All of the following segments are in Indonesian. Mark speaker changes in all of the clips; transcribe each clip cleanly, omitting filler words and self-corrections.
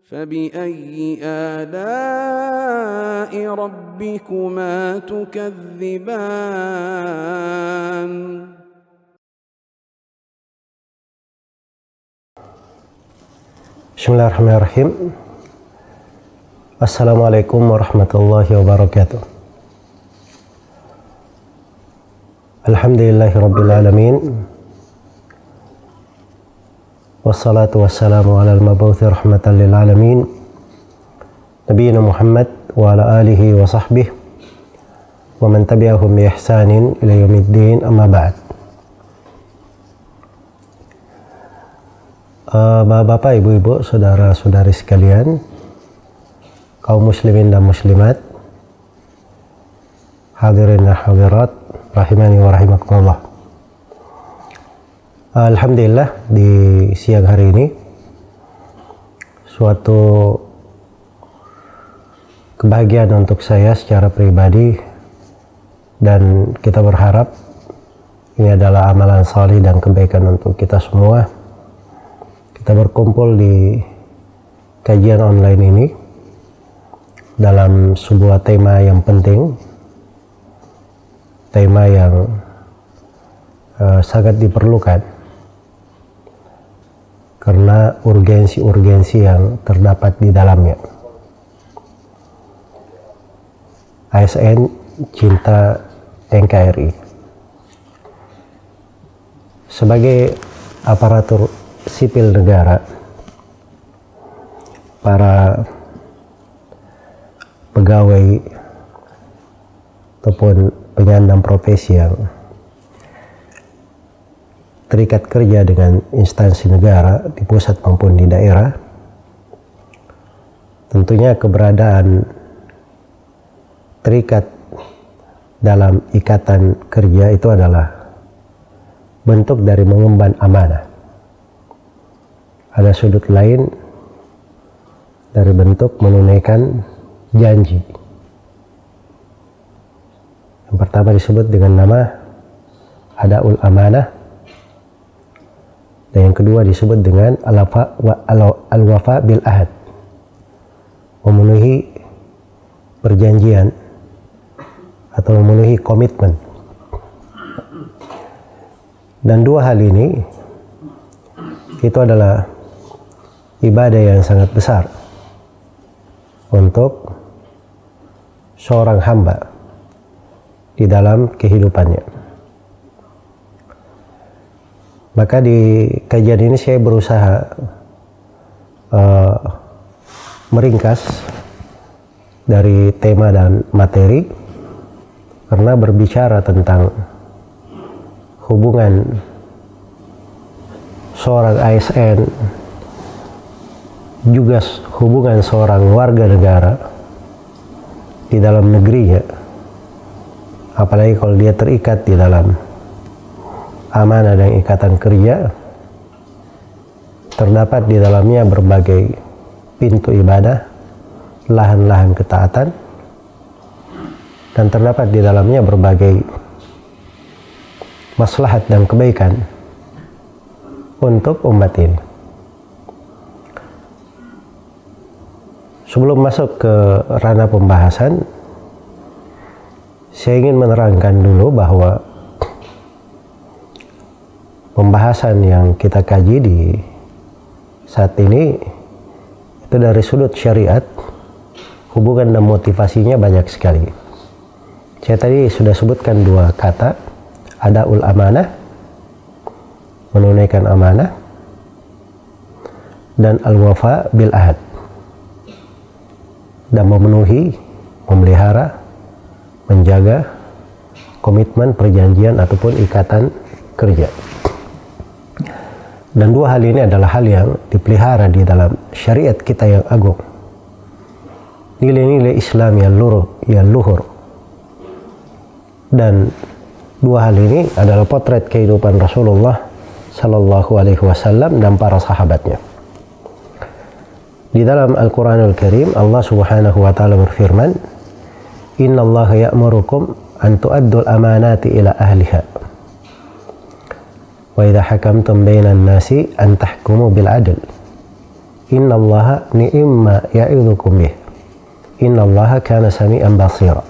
Speaker 1: فبأي آلاء ربكما تكذبان
Speaker 2: Bismillahirrahmanirrahim. Assalamualaikum warahmatullahi wabarakatuh. Alhamdulillahirabbil alamin. Wassalatu wassalamu ala al-mab'uthi rahmatan lil alamin. Nabiyina Muhammad wa ala alihi wa sahbihi wa man tabi'ahum bi ihsanin ila yaumiddin, amma ba'd. Bapak, ibu-ibu, saudara-saudari sekalian, kaum muslimin dan muslimat, hadirin dan hadirat, rahimani wa rahimakumullah. Alhamdulillah, di siang hari ini suatu kebahagiaan untuk saya secara pribadi, dan kita berharap ini adalah amalan salih dan kebaikan untuk kita semua. Kita berkumpul di kajian online ini dalam sebuah tema yang penting, tema yang sangat diperlukan karena urgensi-urgensi yang terdapat di dalamnya. ASN Cinta NKRI sebagai aparatur sipil negara, para pegawai ataupun penyandang profesi yang terikat kerja dengan instansi negara di pusat maupun di daerah, tentunya keberadaan terikat dalam ikatan kerja itu adalah bentuk dari mengemban amanah. Ada sudut lain dari bentuk menunaikan janji. Yang pertama disebut dengan nama adaul amanah, dan yang kedua disebut dengan al-wafa bil ahad, memenuhi perjanjian atau memenuhi komitmen. Dan dua hal ini itu adalah ibadah yang sangat besar untuk seorang hamba di dalam kehidupannya. Maka di kajian ini saya berusaha meringkas dari tema dan materi, karena berbicara tentang hubungan seorang ASN juga hubungan seorang warga negara di dalam negerinya, apalagi kalau dia terikat di dalam amanah dan ikatan kerja, terdapat di dalamnya berbagai pintu ibadah, lahan-lahan ketaatan, dan terdapat di dalamnya berbagai maslahat dan kebaikan untuk umat ini. Sebelum masuk ke ranah pembahasan, saya ingin menerangkan dulu bahwa pembahasan yang kita kaji di saat ini itu dari sudut syariat, hubungan dan motivasinya banyak sekali. Saya tadi sudah sebutkan dua kata, adaul amanah, menunaikan amanah, dan al-wafa bil ahad, dan memenuhi, memelihara, menjaga komitmen, perjanjian ataupun ikatan kerja. Dan dua hal ini adalah hal yang dipelihara di dalam syariat kita yang agung. Nilai-nilai Islam yang luhur. Dan dua hal ini adalah potret kehidupan Rasulullah Sallallahu Alaihi Wasallam dan para sahabatnya. Di dalam Al-Quranul Karim, Allah Subhanahu wa Ta'ala berfirman, Inna Allah ya'murukum an tu'addul amanati ila ahliha wa idha hakamtum bainan nasi an tahkumu bil adl innallaha ni'imma ya'idzukum bih innallaha kana sami'an basira.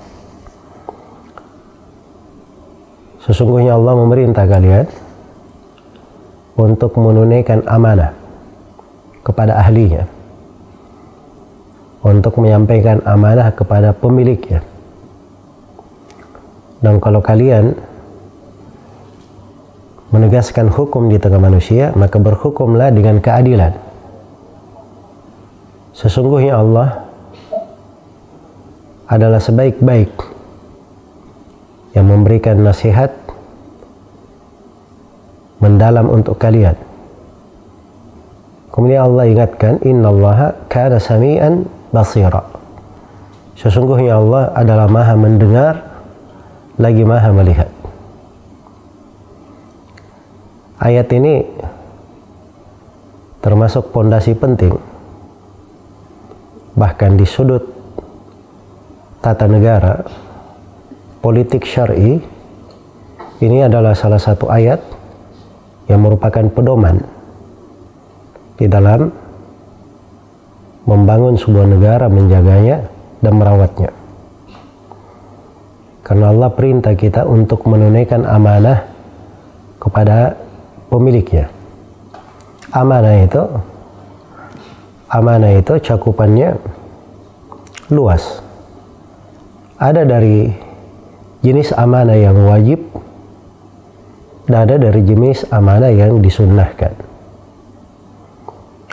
Speaker 2: Sesungguhnya Allah memerintah kalian untuk menunaikan amanah kepada ahlinya, untuk menyampaikan amanah kepada pemiliknya. Dan kalau kalian menegaskan hukum di tengah manusia, maka berhukumlah dengan keadilan. Sesungguhnya Allah adalah sebaik-baik yang memberikan nasihat mendalam untuk kalian. Kemudian Allah ingatkan, innallaha kana sami'an basira. Sesungguhnya Allah adalah maha mendengar lagi maha melihat. Ayat ini termasuk pondasi penting, bahkan di sudut tata negara, politik syar'i. Ini adalah salah satu ayat yang merupakan pedoman di dalam membangun sebuah negara, menjaganya dan merawatnya. Karena Allah perintah kita untuk menunaikan amanah kepada pemiliknya. Amanah itu cakupannya luas. Ada dari jenis amanah yang wajib dan ada dari jenis amanah yang disunnahkan.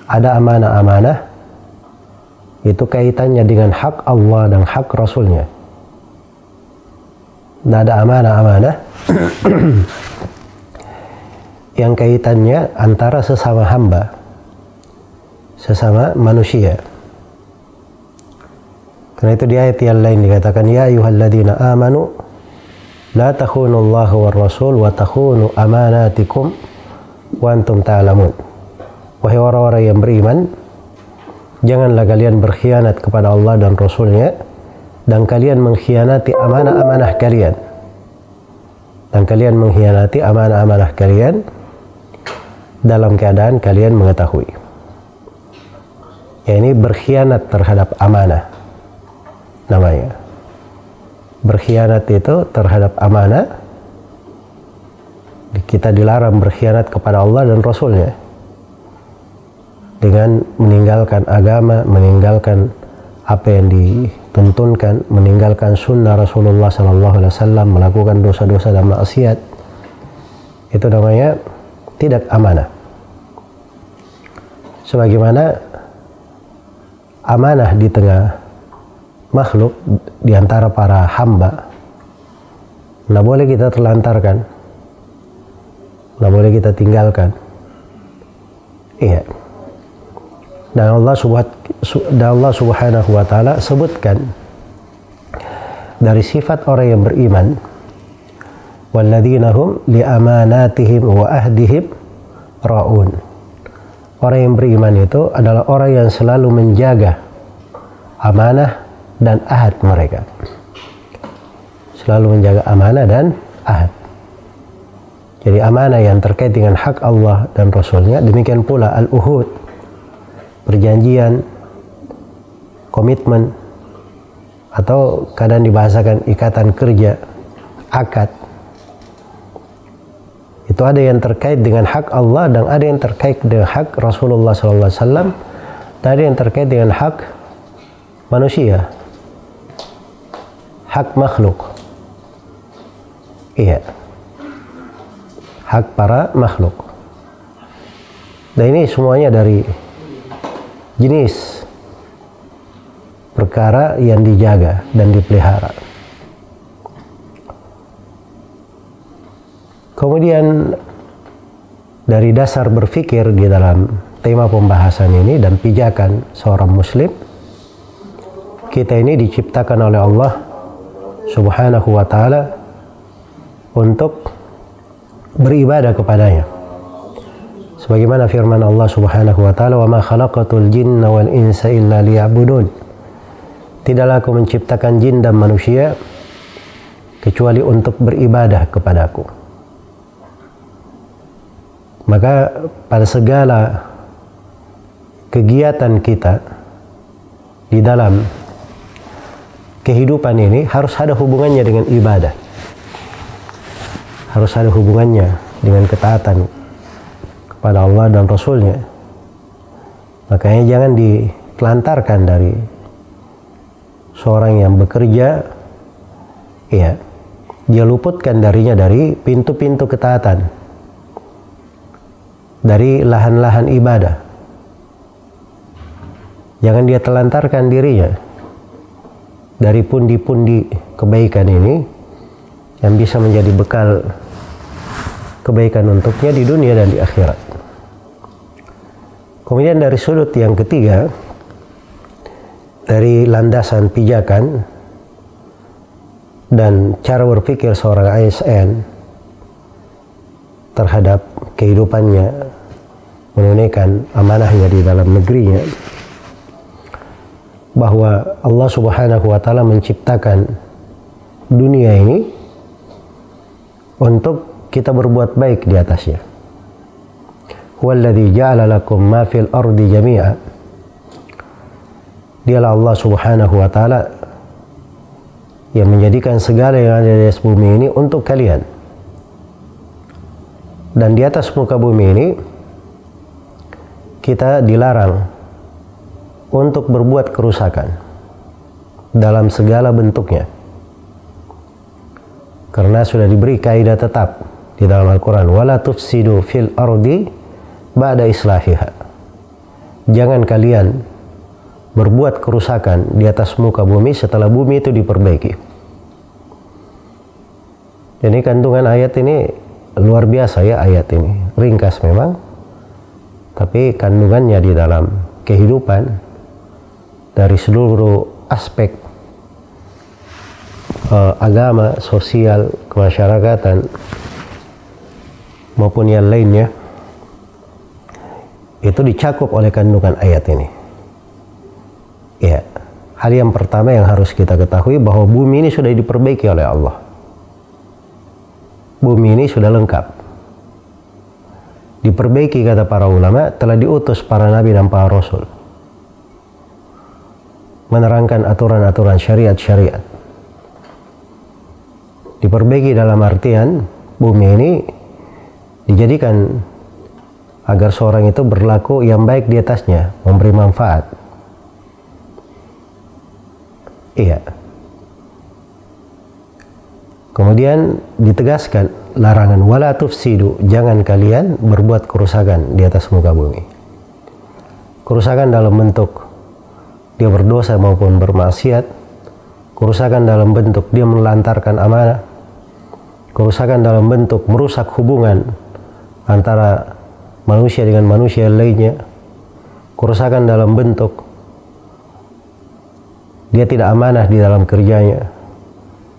Speaker 2: Ada amanah-amanah itu kaitannya dengan hak Allah dan hak Rasulnya. Dan ada amanah-amanah yang kaitannya antara sesama hamba, sesama manusia. Karena itu di ayat yang lain dikatakan, ya ayyuhalladzina amanu la takhunullaha war rasul wa takhunu amanatikum wa antum ta'lamun. Wahai orang-orang yang beriman, janganlah kalian berkhianat kepada Allah dan Rasulnya, dan kalian mengkhianati amanah-amanah kalian. Dan kalian mengkhianati amanah-amanah kalian dalam keadaan kalian mengetahui. Ya, ini berkhianat terhadap amanah namanya. Berkhianat itu terhadap amanah. Kita dilarang berkhianat kepada Allah dan Rasulnya dengan meninggalkan agama, meninggalkan apa yang dituntunkan, meninggalkan sunnah Rasulullah SAW, melakukan dosa-dosa dan maksiat. Itu namanya tidak amanah. Sebagaimana amanah di tengah makhluk, di antara para hamba, nggak boleh kita terlantarkan, nggak boleh kita tinggalkan. Iya. Dan Allah Subhanahu wa Ta'ala sebutkan dari sifat orang yang beriman, walladzina hum li amanatihim wa ahdihim ra'un. Orang yang beriman itu adalah orang yang selalu menjaga amanah dan ahad mereka. Selalu menjaga amanah dan ahad. Jadi amanah yang terkait dengan hak Allah dan Rasulnya, demikian pula al-uhud, perjanjian, komitmen, atau kadang dibahasakan ikatan kerja, akad. Itu ada yang terkait dengan hak Allah dan ada yang terkait dengan hak Rasulullah SAW, dan ada yang terkait dengan hak manusia, hak makhluk. Iya, hak para makhluk. Dan ini semuanya dari jenis perkara yang dijaga dan dipelihara. Kemudian dari dasar berpikir di dalam tema pembahasan ini dan pijakan seorang muslim, kita ini diciptakan oleh Allah Subhanahu wa Ta'ala untuk beribadah kepadanya. Sebagaimana firman Allah Subhanahu wa Ta'ala, wa ma khalaqatul jinna wal insa illa liya'budun. Tidaklah aku menciptakan jin dan manusia kecuali untuk beribadah kepadaku. Maka pada segala kegiatan kita di dalam kehidupan ini harus ada hubungannya dengan ibadah, harus ada hubungannya dengan ketaatan kepada Allah dan Rasulnya. Makanya jangan ditelantarkan dari seorang yang bekerja, ya, dia luputkan darinya dari pintu-pintu ketaatan, dari lahan-lahan ibadah. Jangan dia telantarkan dirinya dari pundi-pundi kebaikan ini yang bisa menjadi bekal kebaikan untuknya di dunia dan di akhirat. Kemudian dari sudut yang ketiga, dari landasan pijakan dan cara berpikir seorang ASN terhadap kehidupannya, menunaikan amanahnya di dalam negerinya, bahwa Allah Subhanahu wa Ta'ala menciptakan dunia ini untuk kita berbuat baik di atasnya. Huwallazi ja'ala lakum ma fil ardi jami'a. Dialah Allah Subhanahu wa Ta'ala yang menjadikan segala yang ada di atas bumi ini untuk kalian. Dan di atas muka bumi ini kita dilarang untuk berbuat kerusakan dalam segala bentuknya, karena sudah diberi kaidah tetap di dalam Al-Quran, wala tufsidu fil ardi ba'da islahiha. Jangan kalian berbuat kerusakan di atas muka bumi setelah bumi itu diperbaiki. Jadi kandungan ayat ini luar biasa ya, ayat ini ringkas memang, tapi kandungannya di dalam kehidupan dari seluruh aspek agama, sosial, kemasyarakatan maupun yang lainnya itu dicakup oleh kandungan ayat ini. Ya, hal yang pertama yang harus kita ketahui bahwa bumi ini sudah diperbaiki oleh Allah. Bumi ini sudah lengkap. Diperbaiki kata para ulama, telah diutus para nabi dan para rasul menerangkan aturan-aturan syariat-syariat. Diperbaiki dalam artian bumi ini dijadikan agar seorang itu berlaku yang baik di atasnya, memberi manfaat. Iya. Kemudian ditegaskan larangan wala tufsidu, jangan kalian berbuat kerusakan di atas muka bumi. Kerusakan dalam bentuk dia berdosa maupun bermaksiat, kerusakan dalam bentuk dia melantarkan amanah, kerusakan dalam bentuk merusak hubungan antara manusia dengan manusia lainnya, kerusakan dalam bentuk dia tidak amanah di dalam kerjanya,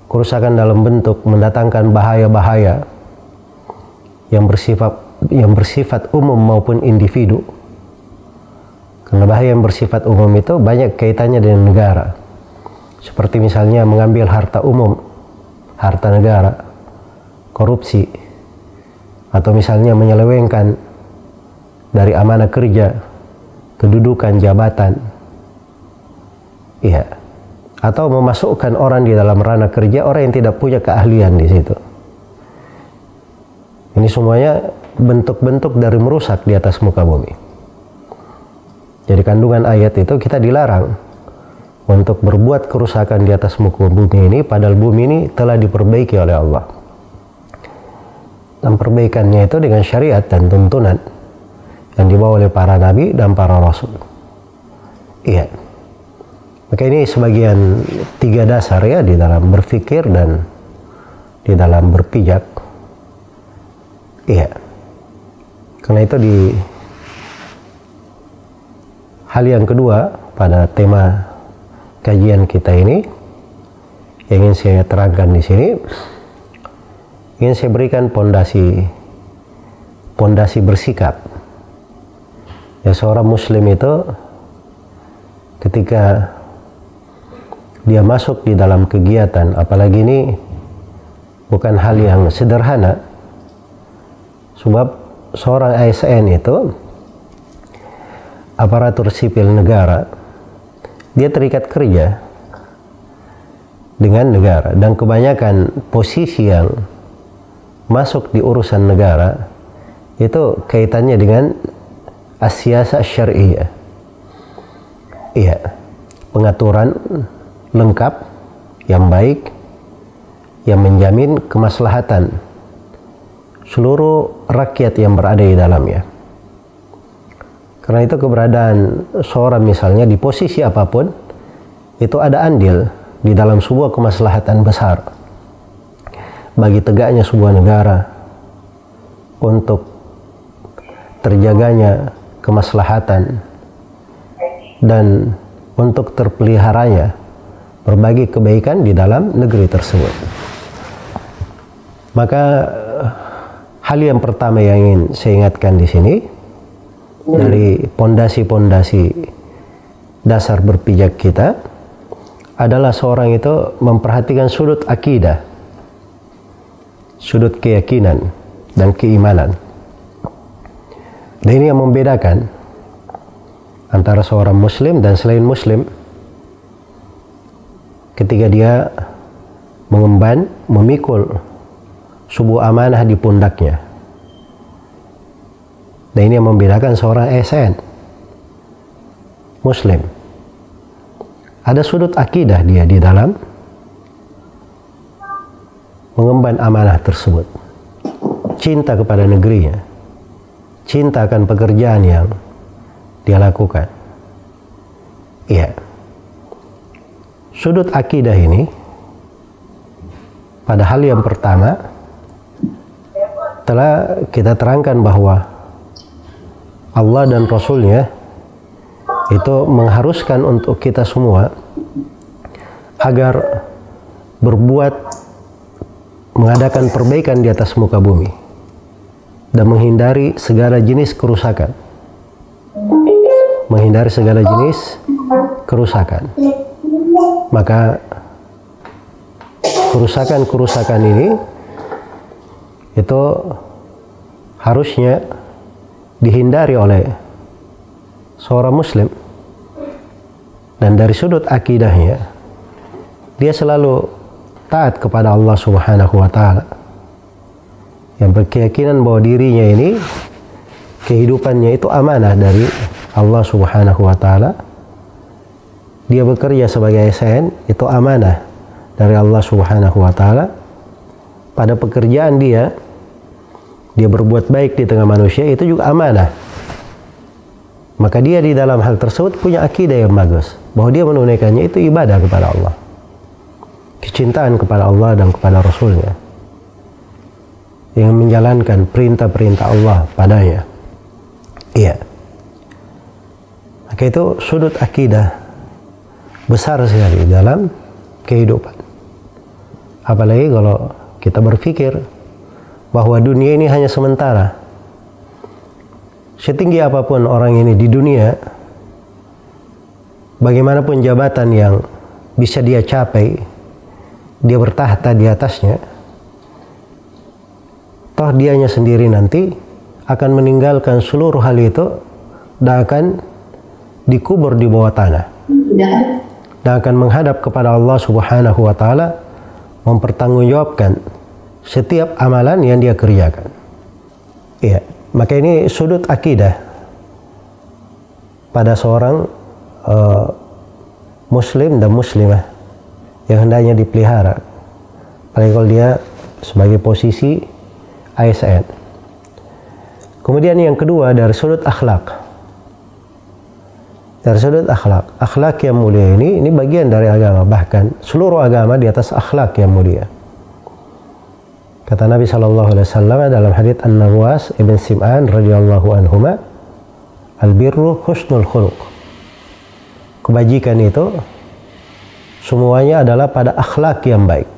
Speaker 2: kerusakan dalam bentuk mendatangkan bahaya-bahaya yang bersifat umum maupun individu. Karena bahaya yang bersifat umum itu banyak kaitannya dengan negara. Seperti misalnya mengambil harta umum, harta negara, korupsi, atau misalnya menyelewengkan dari amanah kerja, kedudukan jabatan, iya, atau memasukkan orang di dalam ranah kerja orang yang tidak punya keahlian di situ. Ini semuanya bentuk-bentuk dari merusak di atas muka bumi. Jadi kandungan ayat itu kita dilarang untuk berbuat kerusakan di atas muka bumi ini, padahal bumi ini telah diperbaiki oleh Allah. Dan perbaikannya itu dengan syariat dan tuntunan yang dibawa oleh para nabi dan para rasul. Iya. Maka ini sebagian 3 dasar ya di dalam berpikir dan di dalam berpijak. Iya. Karena itu di hal yang kedua pada tema kajian kita ini yang ingin saya terangkan di sini, ingin saya berikan pondasi bersikap. Ya, seorang muslim itu ketika dia masuk di dalam kegiatan, apalagi ini bukan hal yang sederhana, sebab seorang ASN itu aparatur sipil negara, dia terikat kerja dengan negara, dan kebanyakan posisi yang masuk di urusan negara itu kaitannya dengan as-siyasah syar'iyyah. Iya, pengaturan lengkap yang baik yang menjamin kemaslahatan seluruh rakyat yang berada di dalamnya. Karena itu keberadaan seorang misalnya di posisi apapun itu ada andil di dalam sebuah kemaslahatan besar bagi tegaknya sebuah negara, untuk terjaganya kemaslahatan dan untuk terpeliharanya berbagai kebaikan di dalam negeri tersebut. Maka hal yang pertama yang ingin saya ingatkan di sini dari pondasi-pondasi dasar berpijak kita adalah seorang itu memperhatikan sudut akidah, sudut keyakinan dan keimanan. Dan ini yang membedakan antara seorang muslim dan selain muslim ketika dia mengemban, memikul sebuah amanah di pundaknya. Dan ini yang membedakan seorang ASN muslim. Ada sudut akidah dia di dalam mengemban amanah tersebut, cinta kepada negerinya, cinta akan pekerjaan yang dia lakukan. Iya, sudut akidah ini pada hal yang pertama telah kita terangkan bahwa Allah dan Rasulnya itu mengharuskan untuk kita semua agar mengadakan perbaikan di atas muka bumi dan menghindari segala jenis kerusakan. Menghindari segala jenis kerusakan. Maka kerusakan-kerusakan ini itu harusnya dihindari oleh seorang muslim. Dan dari sudut akidahnya, dia selalu taat kepada Allah Subhanahu wa Ta'ala, yang berkeyakinan bahwa dirinya ini, kehidupannya itu amanah dari Allah Subhanahu wa Ta'ala. Dia bekerja sebagai ASN, itu amanah dari Allah Subhanahu wa Ta'ala. Pada pekerjaan dia berbuat baik di tengah manusia, itu juga amanah. Maka dia di dalam hal tersebut punya akidah yang bagus, bahwa dia menunaikannya itu ibadah kepada Allah, kecintaan kepada Allah dan kepada Rasulnya, yang menjalankan perintah-perintah Allah padanya. Iya. Maka itu sudut akidah besar sekali dalam kehidupan. Apalagi kalau kita berpikir bahwa dunia ini hanya sementara. Setinggi apapun orang ini di dunia, bagaimanapun jabatan yang bisa dia capai, dia bertahta di atasnya, toh dianya sendiri nanti akan meninggalkan seluruh hal itu dan akan dikubur di bawah tanah, dan akan menghadap kepada Allah Subhanahu wa Ta'ala, mempertanggungjawabkan setiap amalan yang dia kerjakan. Iya, maka ini sudut akidah pada seorang muslim dan muslimah yang hendaknya dipelihara, apalagi kalau dia sebagai posisi ASN. Kemudian yang kedua, dari sudut akhlak. Dari sudut akhlak, akhlak yang mulia ini bagian dari agama, bahkan seluruh agama di atas akhlak yang mulia. Kata Nabi SAW dalam hadits An-Nawas ibn Sim'an radhiyallahu anhuma, al-birru husnul khuluq. Kebajikan itu semuanya adalah pada akhlak yang baik.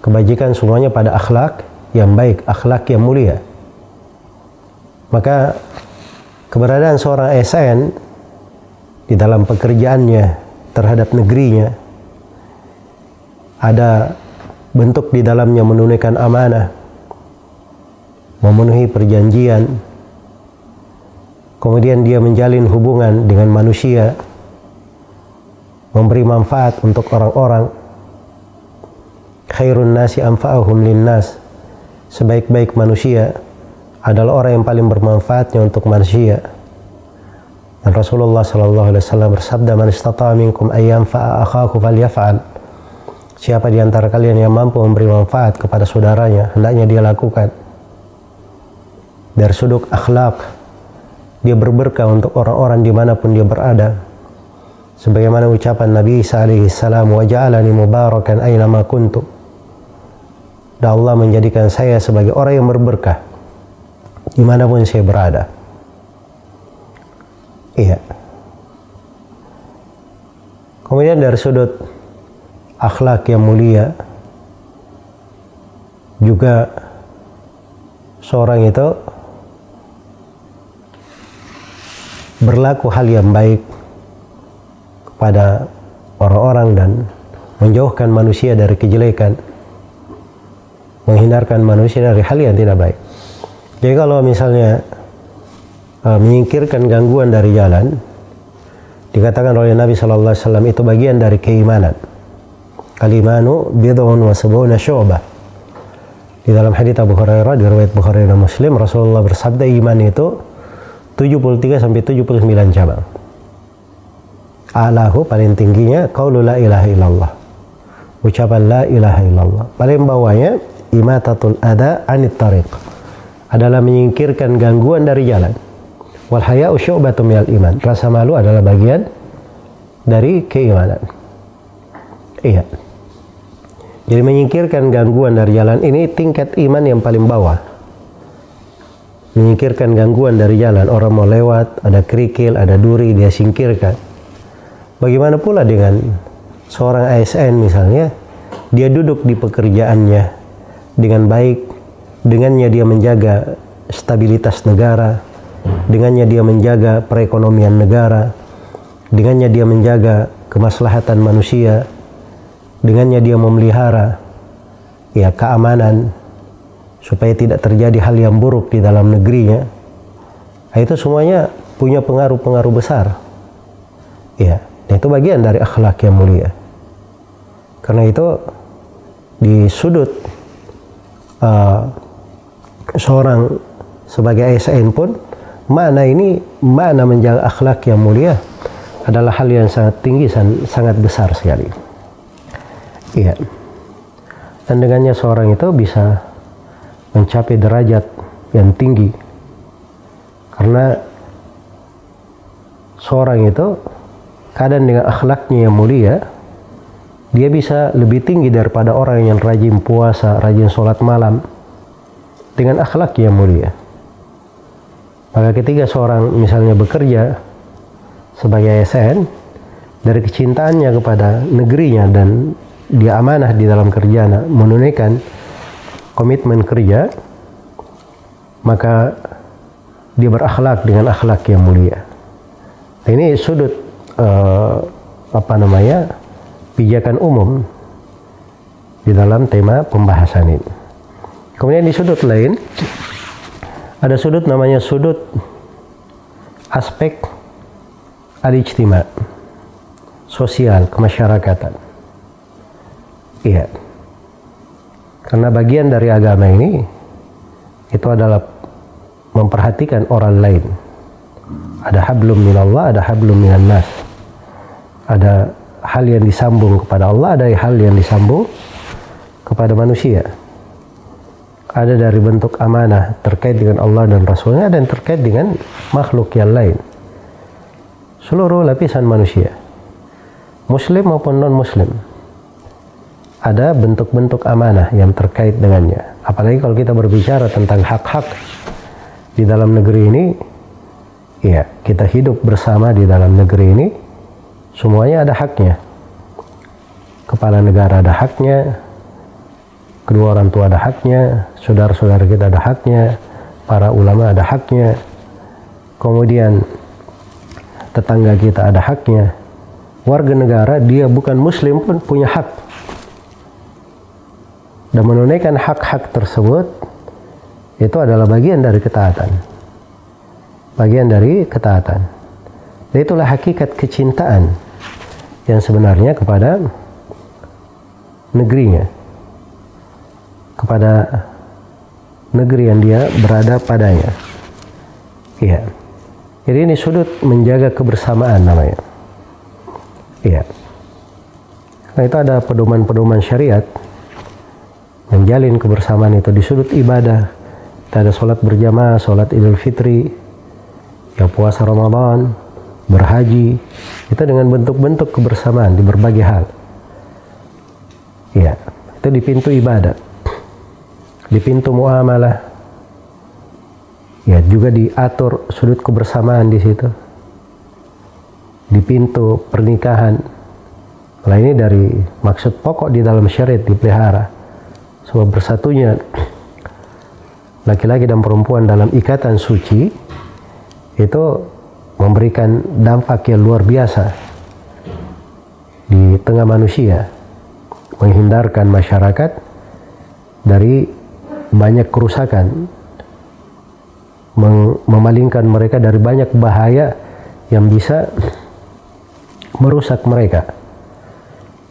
Speaker 2: Kebajikan semuanya pada akhlak yang baik, akhlak yang mulia. Maka keberadaan seorang ASN di dalam pekerjaannya terhadap negerinya, ada bentuk di dalamnya menunaikan amanah, memenuhi perjanjian, kemudian dia menjalin hubungan dengan manusia, memberi manfaat untuk orang-orang. Khairun nasi anfa'uhum linnas, sebaik-baik manusia adalah orang yang paling bermanfaatnya untuk manusia. Dan Rasulullah SAW bersabda, man istata'a minkum ayyam fa'a akhahu falyaf'al. Siapa di antara kalian yang mampu memberi manfaat kepada saudaranya, hendaknya dia lakukan. Dari sudut akhlak, dia berberkah untuk orang-orang dimanapun dia berada. Sebagaimana ucapan Nabi Isa alaihi salam, wa ja'alani mubarakan aina ma kuntu. Dan Allah menjadikan saya sebagai orang yang berberkah dimanapun saya berada. Iya. Kemudian dari sudut akhlak yang mulia juga seorang itu berlaku hal yang baik kepada orang-orang dan menjauhkan manusia dari kejelekan, menghindarkan manusia dari hal yang tidak baik. Jadi kalau misalnya menyingkirkan gangguan dari jalan, dikatakan oleh Nabi SAW itu bagian dari keimanan. Al-imanu bid'un wa sab'una syu'bah. Di dalam hadits Abu Hurairah, di riwayat Bukhari dan Muslim, Rasulullah bersabda iman itu 73 sampai 79 cabang. A'lahu, paling tingginya qaulu la ilaha illallah, ucapan la ilaha illallah. Paling bawahnya imatatul adha anit tariq, adalah menyingkirkan gangguan dari jalan. Wal haya'u syu'batun minal iman, rasa malu adalah bagian dari keimanan. Iya. Jadi menyingkirkan gangguan dari jalan ini tingkat iman yang paling bawah. Menyingkirkan gangguan dari jalan, orang mau lewat, ada kerikil, ada duri, dia singkirkan. Bagaimana pula dengan seorang ASN misalnya, dia duduk di pekerjaannya dengan baik, dengannya dia menjaga stabilitas negara, dengannya dia menjaga perekonomian negara, dengannya dia menjaga kemaslahatan manusia, dengannya dia memelihara ya keamanan supaya tidak terjadi hal yang buruk di dalam negerinya. Nah, itu semuanya punya pengaruh-pengaruh besar. Ya, dan itu bagian dari akhlak yang mulia. Karena itu di sudut seorang sebagai ASN pun, makna ini, makna menjaga akhlak yang mulia adalah hal yang sangat tinggi, sangat besar sekali. Iya. Dan dengannya seorang itu bisa mencapai derajat yang tinggi. Karena seorang itu kadang dengan akhlaknya yang mulia, dia bisa lebih tinggi daripada orang yang rajin puasa, rajin sholat malam dengan akhlak yang mulia. Maka ketika seorang misalnya bekerja sebagai ASN, dari kecintaannya kepada negerinya dan dia amanah di dalam kerjanya, menunaikan komitmen kerja, maka dia berakhlak dengan akhlak yang mulia. Ini sudut pijakan umum di dalam tema pembahasan ini. Kemudian di sudut lain ada sudut namanya sudut aspek al-ijtima', sosial, kemasyarakatan. Iya. Karena bagian dari agama ini itu adalah memperhatikan orang lain. Ada hablum minallah, ada hablum minan nas. Ada hal yang disambung kepada Allah, ada hal yang disambung kepada manusia. Ada dari bentuk amanah terkait dengan Allah dan Rasulnya, dan terkait dengan makhluk yang lain. Seluruh lapisan manusia, muslim maupun non-muslim, ada bentuk-bentuk amanah yang terkait dengannya. Apalagi kalau kita berbicara tentang hak-hak di dalam negeri ini, ya, kita hidup bersama di dalam negeri ini, semuanya ada haknya. Kepala negara ada haknya, kedua orang tua ada haknya, saudara-saudara kita ada haknya, para ulama ada haknya, kemudian tetangga kita ada haknya. Warga negara, dia bukan muslim pun punya hak. Dan menunaikan hak-hak tersebut itu adalah bagian dari ketaatan. bagian dari ketaatan. Dan itulah hakikat kecintaan yang sebenarnya kepada negerinya, kepada negeri yang dia berada padanya. Iya. Jadi ini sudut menjaga kebersamaan namanya. Iya. Nah, itu ada pedoman-pedoman syariat menjalin kebersamaan itu di sudut ibadah. Kita ada sholat berjamaah, sholat Idul Fitri, ya puasa Ramadan, berhaji. Itu dengan bentuk-bentuk kebersamaan di berbagai hal. Iya. Itu di pintu ibadah, di pintu muamalah, ya juga diatur sudut kebersamaan di situ. Di pintu pernikahan, nah ini dari maksud pokok di dalam syariat dipelihara, sebab bersatunya laki-laki dan perempuan dalam ikatan suci itu memberikan dampak yang luar biasa di tengah manusia, menghindarkan masyarakat dari banyak kerusakan, memalingkan mereka dari banyak bahaya yang bisa merusak mereka.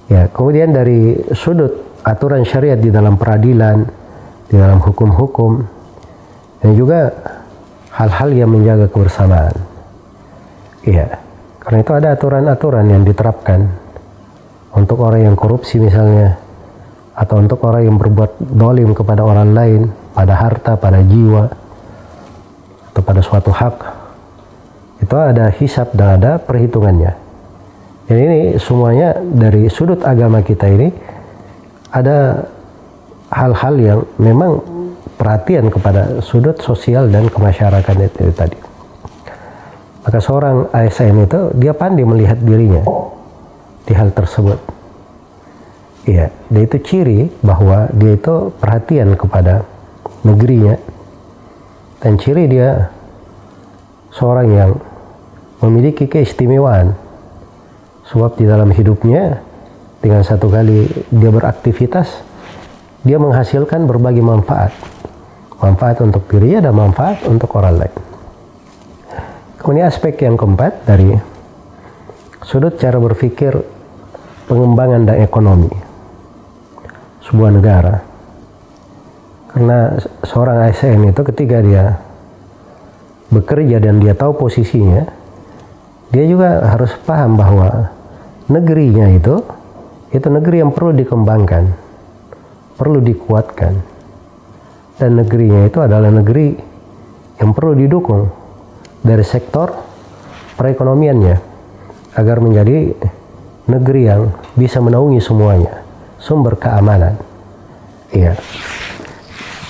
Speaker 2: Ya, kemudian dari sudut aturan syariat di dalam peradilan, di dalam hukum-hukum, dan juga hal-hal yang menjaga kebersamaan. Iya, karena itu ada aturan-aturan yang diterapkan untuk orang yang korupsi misalnya, atau untuk orang yang berbuat dolim kepada orang lain, pada harta, pada jiwa, atau pada suatu hak. Itu ada hisab dan ada perhitungannya. Dan ini semuanya dari sudut agama kita ini ada hal-hal yang memang perhatian kepada sudut sosial dan kemasyarakatan itu tadi. Maka seorang ASN itu dia pandai melihat dirinya di hal tersebut. Iya, dia itu ciri bahwa dia itu perhatian kepada negerinya, dan ciri dia seorang yang memiliki keistimewaan. Sebab di dalam hidupnya, dengan satu kali dia beraktivitas, dia menghasilkan berbagai manfaat. Manfaat untuk dirinya dan manfaat untuk orang lain. Kemudian aspek yang keempat dari sudut cara berpikir pengembangan dan ekonomi sebuah negara. Karena seorang ASN itu ketika dia bekerja dan dia tahu posisinya, dia juga harus paham bahwa negerinya itu negeri yang perlu dikembangkan, perlu dikuatkan, dan negerinya itu adalah negeri yang perlu didukung dari sektor perekonomiannya agar menjadi negeri yang bisa menaungi semuanya, sumber keamanan. Iya.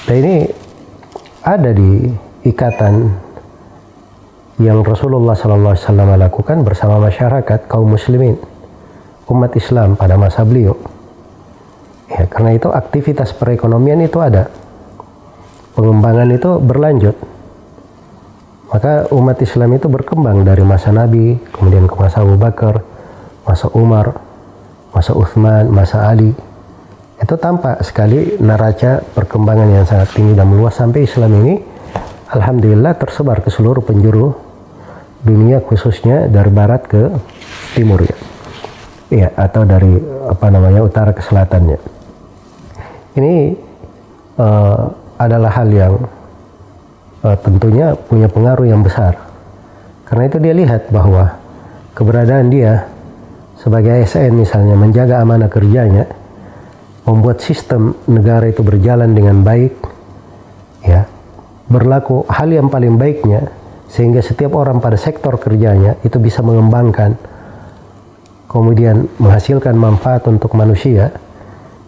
Speaker 2: Dan ini ada di ikatan yang Rasulullah SAW lakukan bersama masyarakat kaum muslimin, umat Islam pada masa beliau. Ya, karena itu aktivitas perekonomian itu ada, pengembangan itu berlanjut. Maka umat Islam itu berkembang dari masa Nabi, kemudian ke masa Abu Bakar, masa Umar, masa Uthman, masa Ali. Itu tampak sekali neraca perkembangan yang sangat tinggi dan meluas sampai Islam ini alhamdulillah tersebar ke seluruh penjuru dunia, khususnya dari barat ke timur ya. Ya, atau dari utara ke selatannya. Ini adalah hal yang tentunya punya pengaruh yang besar. Karena itu dia lihat bahwa keberadaan dia sebagai ASN misalnya menjaga amanah kerjanya, membuat sistem negara itu berjalan dengan baik, ya, berlaku hal yang paling baiknya, sehingga setiap orang pada sektor kerjanya itu bisa mengembangkan, kemudian menghasilkan manfaat untuk manusia.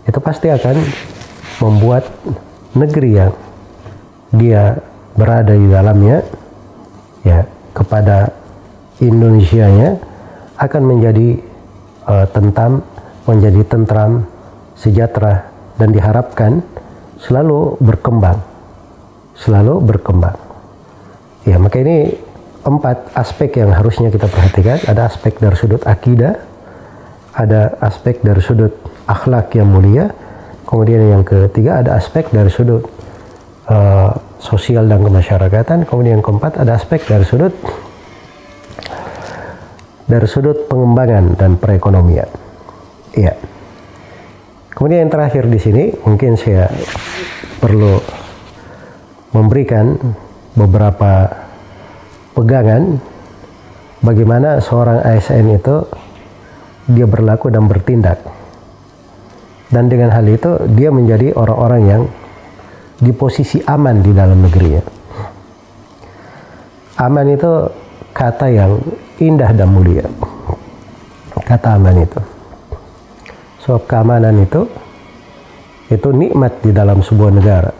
Speaker 2: Itu pasti akan membuat negeri yang dia berada di dalamnya, ya, kepada Indonesianya akan menjadi menjadi tentram, sejahtera, dan diharapkan selalu berkembang. Ya, maka ini 4 aspek yang harusnya kita perhatikan. Ada aspek dari sudut akidah, ada aspek dari sudut akhlak yang mulia, kemudian yang ketiga ada aspek dari sudut sosial dan kemasyarakatan. Kemudian yang keempat ada aspek dari sudut pengembangan dan perekonomian. Iya. Kemudian yang terakhir di sini mungkin saya perlu memberikan beberapa pegangan bagaimana seorang ASN itu dia berlaku dan bertindak. Dan dengan hal itu dia menjadi orang-orang yang di posisi aman di dalam negerinya. Aman itu kata yang indah dan mulia. Kata aman itu. So keamanan itu nikmat di dalam sebuah negara.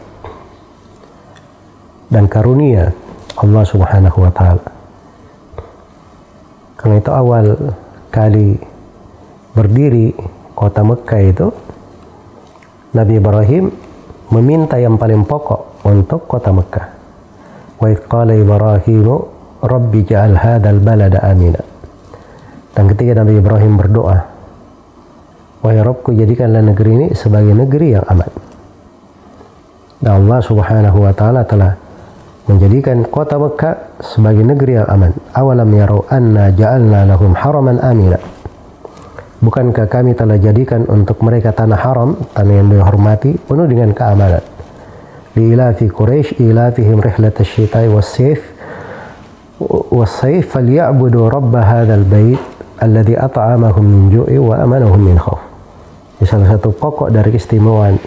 Speaker 2: Dan karunia Allah Subhanahu wa taala. Karena itu awal kali berdiri kota Mekah itu Nabi Ibrahim meminta yang paling pokok untuk kota Mekah. Wa idh qala Ibrahimu Rabbi ja'al hadzal balada amina. Dan ketika Nabi Ibrahim berdoa, wahai Rabbku, jadikanlah negeri ini sebagai negeri yang aman. Dan Allah Subhanahu wa taala telah menjadikan kota Mekah sebagai negeri yang aman. Awalam yarau anna ja'alna lahum haraman amina. Bukankah kami telah jadikan untuk mereka tanah haram, tanah yang dihormati, penuh dengan keamanan. Liilafi Quraisy ilafihim rihlatash syita'i was-sayf falyabudu rabb hadzal bait alladzi at'amahum min ju'i wa amanahum min khauf. Salah satu pokok dari keistimewaan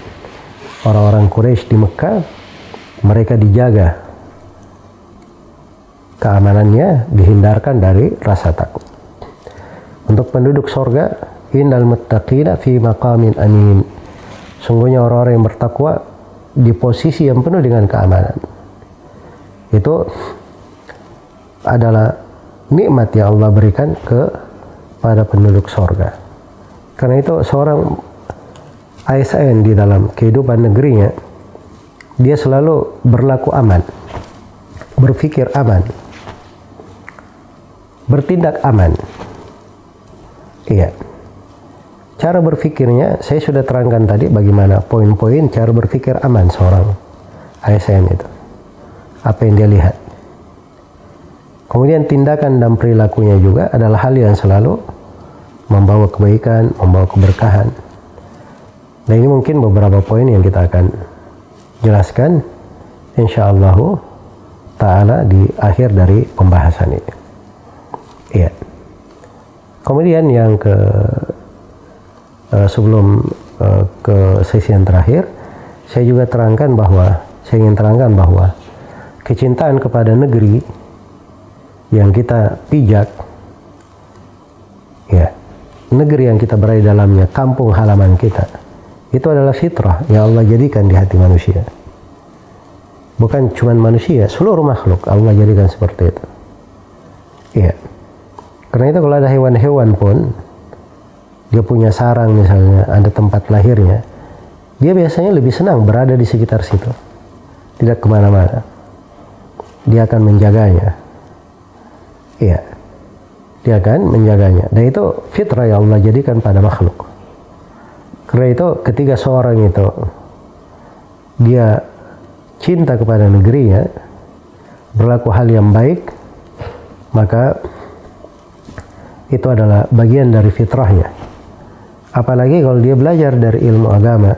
Speaker 2: orang-orang Quraisy di Mekah, mereka dijaga keamanannya, dihindarkan dari rasa takut. Untuk penduduk sorga, innal muttaqina fi maqamin amin. Sungguhnya orang-orang yang bertakwa di posisi yang penuh dengan keamanan. Itu adalah nikmat yang Allah berikan kepada penduduk sorga. Karena itu seorang ASN di dalam kehidupan negerinya, dia selalu berlaku aman, berpikir aman, bertindak aman. Iya. Cara berpikirnya saya sudah terangkan tadi bagaimana poin-poin cara berpikir aman seorang ASN itu. Apa yang dia lihat. Kemudian tindakan dan perilakunya juga adalah hal yang selalu membawa kebaikan, membawa keberkahan. Nah, ini mungkin beberapa poin yang kita akan jelaskan insyaallah ta'ala di akhir dari pembahasan ini. Iya. Kemudian yang sebelum ke sesi yang terakhir, saya juga ingin terangkan bahwa kecintaan kepada negeri yang kita pijak, ya, negeri yang kita berada di dalamnya, kampung halaman kita, itu adalah fitrah yang Allah jadikan di hati manusia. Bukan cuma manusia, seluruh makhluk Allah jadikan seperti itu. Iya. Karena itu kalau ada hewan-hewan pun, dia punya sarang misalnya, ada tempat lahirnya, dia biasanya lebih senang berada di sekitar situ, tidak kemana-mana. Dia akan menjaganya. Iya, dia akan menjaganya. Dan itu fitrah yang Allah jadikan pada makhluk. Karena itu ketika seorang itu dia cinta kepada negerinya, berlaku hal yang baik, maka itu adalah bagian dari fitrahnya. Apalagi kalau dia belajar dari ilmu agama,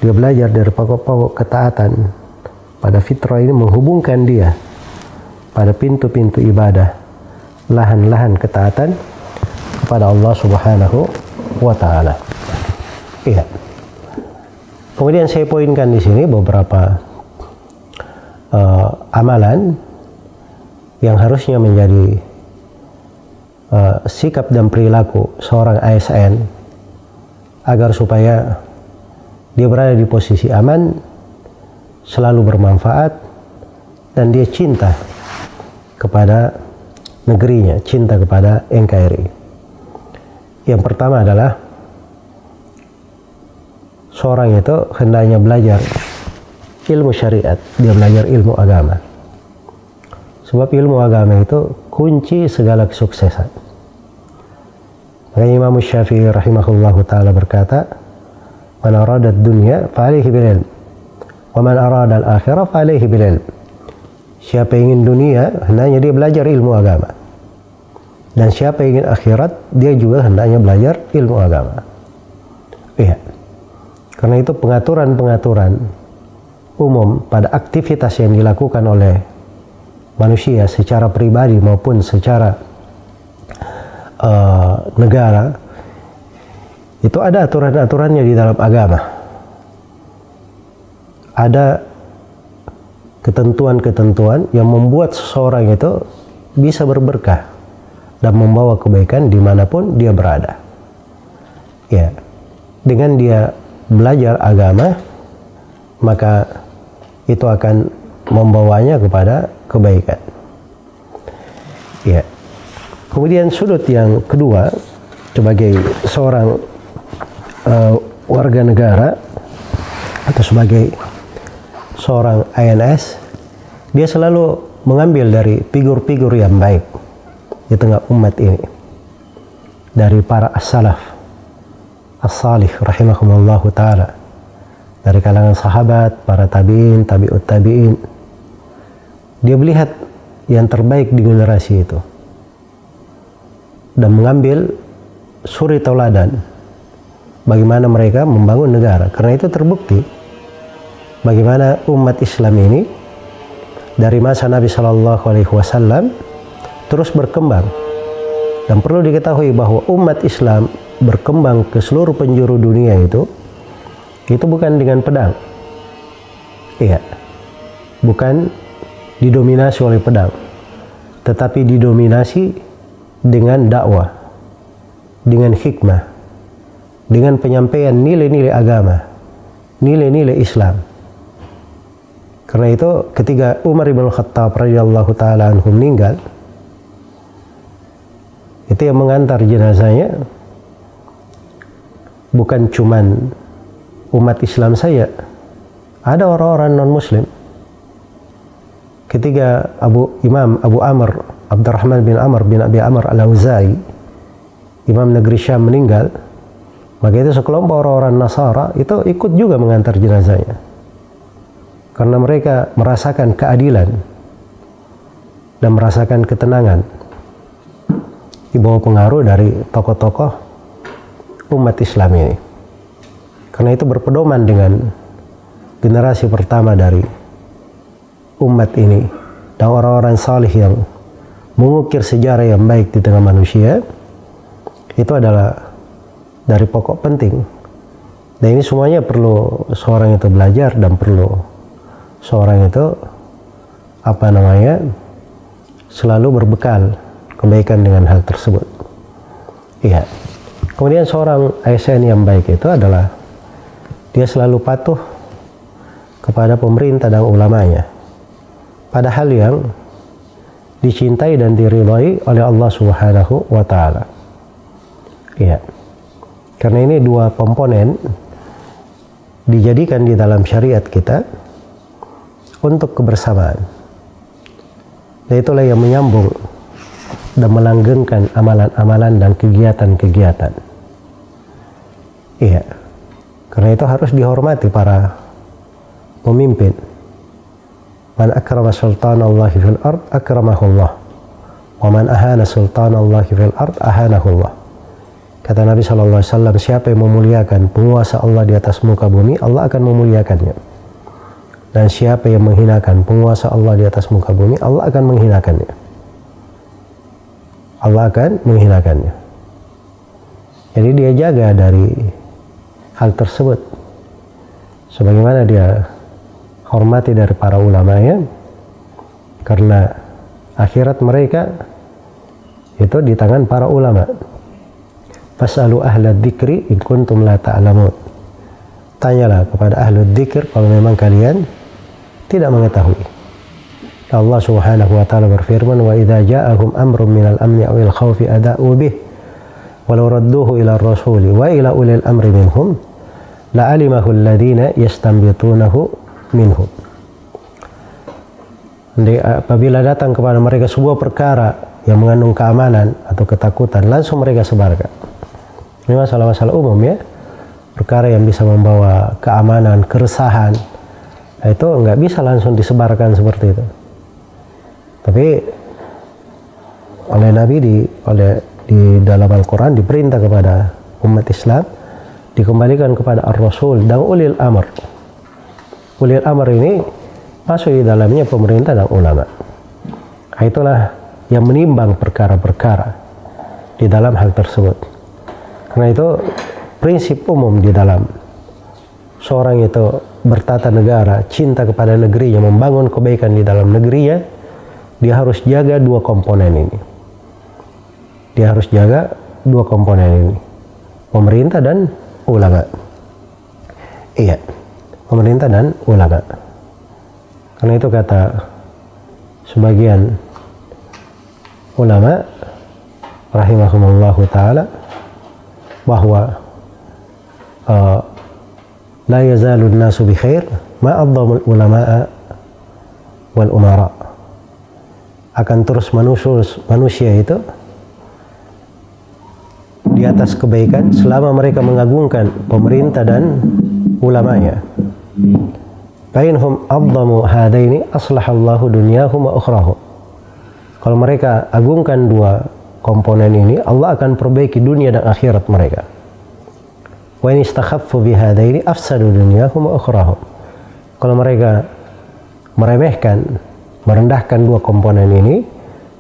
Speaker 2: dia belajar dari pokok-pokok ketaatan, pada fitrah ini menghubungkan dia pada pintu-pintu ibadah, lahan-lahan ketaatan kepada Allah Subhanahu wa taala. Iya. Kemudian saya poinkan di sini beberapa amalan yang harusnya menjadi sikap dan perilaku seorang ASN agar supaya dia berada di posisi aman, selalu bermanfaat, dan dia cinta kepada negerinya, cinta kepada NKRI. Yang pertama adalah seorang itu hendaknya belajar ilmu syariat, dia belajar ilmu agama. Sebab ilmu agama itu kunci segala kesuksesan. Makanya Imam Syafi'i rahimahullahu ta'ala berkata, man aradat dunya fa'alihi bil ilm, Wa man arada al-akhirah fa alaihi bil ilm. Siapa yang ingin dunia, hendaknya dia belajar ilmu agama. Dan siapa yang ingin akhirat, dia juga hendaknya belajar ilmu agama. Iya. Karena itu pengaturan-pengaturan umum pada aktivitas yang dilakukan oleh manusia secara pribadi maupun secara negara, itu ada aturan-aturannya di dalam agama. Ada ketentuan-ketentuan yang membuat seseorang itu bisa berberkah dan membawa kebaikan dimanapun dia berada. Ya, dengan dia belajar agama, maka itu akan membawanya kepada kebaikan. Ya. Kemudian sudut yang kedua, sebagai seorang warga negara atau sebagai seorang INS, dia selalu mengambil dari figur-figur yang baik di tengah umat ini, dari para as-salaf as-salih rahimahumullahu ta'ala, dari kalangan sahabat, para tabi'in, tabi'ut tabi'in. Dia melihat yang terbaik di generasi itu dan mengambil suri tauladan bagaimana mereka membangun negara. Karena itu terbukti bagaimana umat Islam ini dari masa Nabi Shallallahu Alaihi Wasallam terus berkembang. Dan perlu diketahui bahwa umat Islam berkembang ke seluruh penjuru dunia itu bukan dengan pedang. Iya, bukan didominasi oleh pedang, tetapi didominasi dengan dakwah, dengan hikmah, dengan penyampaian nilai-nilai agama, nilai-nilai Islam. Karena itu ketika Umar bin Khattab radhiyallahu taala anhu meninggal, itu yang mengantar jenazahnya bukan cuman umat Islam saja, ada orang-orang non-Muslim. Ketika Imam Abu Amr Abdurrahman bin Amr bin Abi Amr al-Auza'i, Imam negeri Syam, meninggal, maka itu sekelompok orang-orang Nasara itu ikut juga mengantar jenazahnya, karena mereka merasakan keadilan dan merasakan ketenangan di bawah pengaruh dari tokoh-tokoh umat Islam ini. Karena itu berpedoman dengan generasi pertama dari umat ini dan orang-orang salih yang mengukir sejarah yang baik di tengah manusia, itu adalah dari pokok penting. Dan ini semuanya perlu seorang itu belajar dan perlu seorang itu selalu berbekal kebaikan dengan hal tersebut. Iya. Kemudian seorang ASN yang baik itu adalah dia selalu patuh kepada pemerintah dan ulamanya pada hal yang dicintai dan diridhai oleh Allah Subhanahu wa taala. Iya. Karena ini dua komponen dijadikan di dalam syariat kita untuk kebersamaan. Dan itulah yang menyambung dan melanggengkan amalan-amalan dan kegiatan-kegiatan. Iya. Karena itu harus dihormati para pemimpin. Man akrama sultanallahi fil ard akramahullah, wa man ahana sultanallahi fil ard ahanahullah. Kata Nabi SAW, siapa yang memuliakan penguasa Allah di atas muka bumi, Allah akan memuliakannya. Dan siapa yang menghinakan penguasa Allah di atas muka bumi, Allah akan menghinakannya. Allah akan menghinakannya. Jadi dia jaga dari hal tersebut, sebagaimana dia hormati dari para ulamanya, karena akhirat mereka itu di tangan para ulama. Fas'alu ahla dzikri in kuntum la ta'lamun. Tanyalah kepada ahlu dzikir kalau memang kalian tidak mengetahui. Allah Subhanahu wa taala berfirman, wa idza ja'ahum amrun minal amni awil khaufi ada'u bih walau radduhu ila rasuli wa ila ulil amri minhum la'alimahu alladhina yastanbitunahu minhum. Apabila datang kepada mereka sebuah perkara yang mengandung keamanan atau ketakutan, langsung mereka sebarkan. Ini masalah-masalah umum ya, perkara yang bisa membawa keamanan, keresahan, Itu nggak bisa langsung disebarkan seperti itu. Tapi oleh Nabi di dalam Al-Quran diperintah kepada umat Islam dikembalikan kepada Ar-Rasul dan ulil amr. Ulil amr ini masuk di dalamnya pemerintah dan ulama. Itulah yang menimbang perkara-perkara di dalam hal tersebut. Karena itu prinsip umum di dalam seorang itu bertata negara, cinta kepada negerinya, membangun kebaikan di dalam negerinya, dia harus jaga dua komponen ini. Dia harus jaga dua komponen ini, pemerintah dan ulama. Iya, pemerintah dan ulama. Karena itu kata sebagian ulama rahimahumullahu ta'ala bahwa la yazalun nasu bi khair ma adzamul ulama'a wal umara. Akan terus manusia itu di atas kebaikan selama mereka mengagungkan pemerintah dan ulamanya. Bainhum adzamu hadaini aslahallahu dunyahum wa ukhrahum. Kalau mereka agungkan dua komponen ini, Allah akan perbaiki dunia dan akhirat mereka. Wa in istakhaffu bi hadaini afsadu dunyahum wa ukhrahum. Kalau mereka meremehkan, merendahkan dua komponen ini,